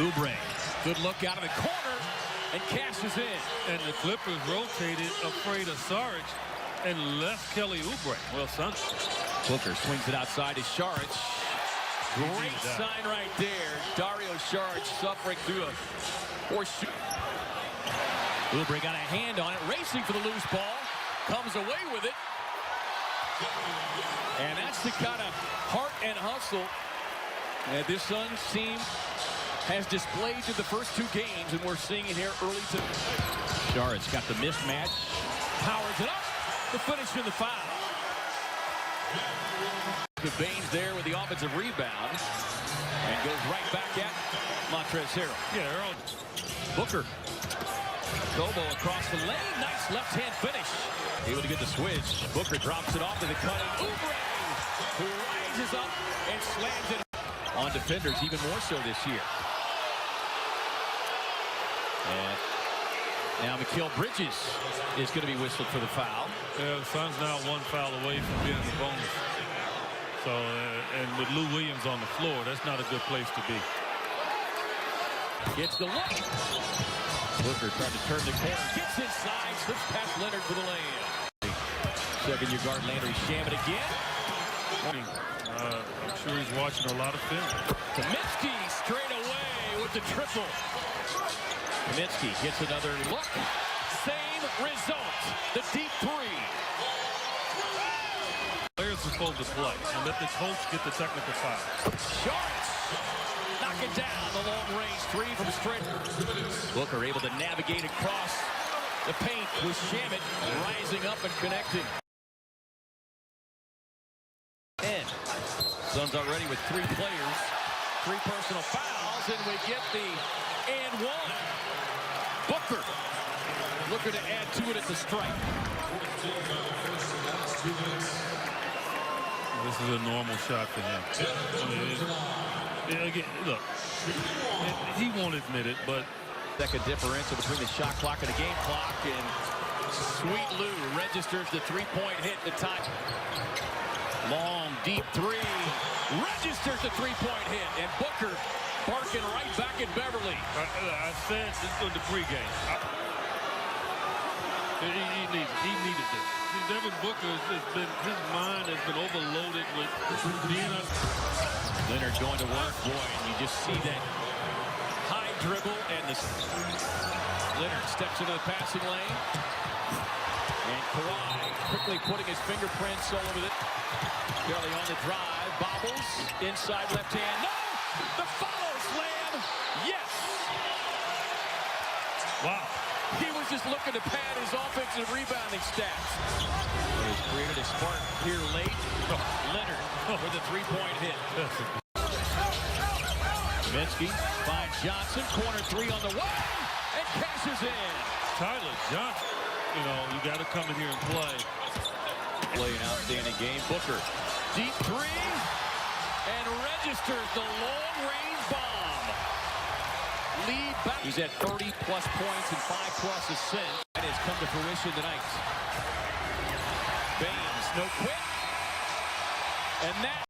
Oubre, good look out of the corner, and cashes in. And the Clippers rotated afraid of Saric and left Kelly Oubre. Well, son. Booker swings it outside to Saric. Great sign right there. Dario Saric suffering through a horseshoe. Oubre got a hand on it, racing for the loose ball. Comes away with it. And that's the kind of heart and hustle that this Suns team has displayed through the first two games, and we're seeing it here early tonight. Saric got the mismatch, powers it up, the finish in the foul. Baines there with the offensive rebound, and goes right back at Montrezl Harrell. Yeah, Earl. Booker. Kobo across the lane, nice left-hand finish. Able to get the switch. Booker drops it off to the cutting Oubre, who rises up and slams it on defenders, even more so this year. And now Mikal Bridges is going to be whistled for the foul. Yeah, the Suns now one foul away from being in the bonus. So, and with Lou Williams on the floor, that's not a good place to be. Gets the look. Booker trying to turn the corner. Gets inside, slips past Leonard for the layup. Second-year guard Landry Shamet again. I'm sure he's watching a lot of film. Kaminsky straight away with the triple. Kaminsky gets another look. Same result. The deep three. Players are supposed to play and let the coach get the technical foul. Sharks knock it down. The long-range three from straight. Booker able to navigate across the paint with Shamet rising up and connecting. And Suns already with three players, three personal fouls, and we get the and one. Booker looking to add to it at the strike. This is a normal shot for him. Again, look, he won't admit it, but Second differential between the shot clock and the game clock, and Sweet Lou registers the three-point hit at the time. Long, deep three, registers the three-point hit, and Booker barking right back at Beverly. I said this was the pregame. He needed this. Devin Booker has been, his mind has been overloaded with being a... Leonard going to work, boy, and you just see that high dribble, and the Leonard steps into the passing lane, and Kawhi quickly putting his fingerprints all over it. Kelly on the drive, bobbles inside left hand. No, the follow slam. Yes. Wow. He was just looking to pad his offensive rebounding stats. But he's created a spark here late. Leonard with a three-point hit. Kaminsky finds Johnson. Corner three on the way. And cashes in. Tyler Johnson. You know, you got to come in here and play. Play an outstanding game. Booker. Deep three. And registers the long-range bomb. Lead back. He's at 30-plus points and 5-plus assists. That has come to fruition tonight. Baines, no quit. And that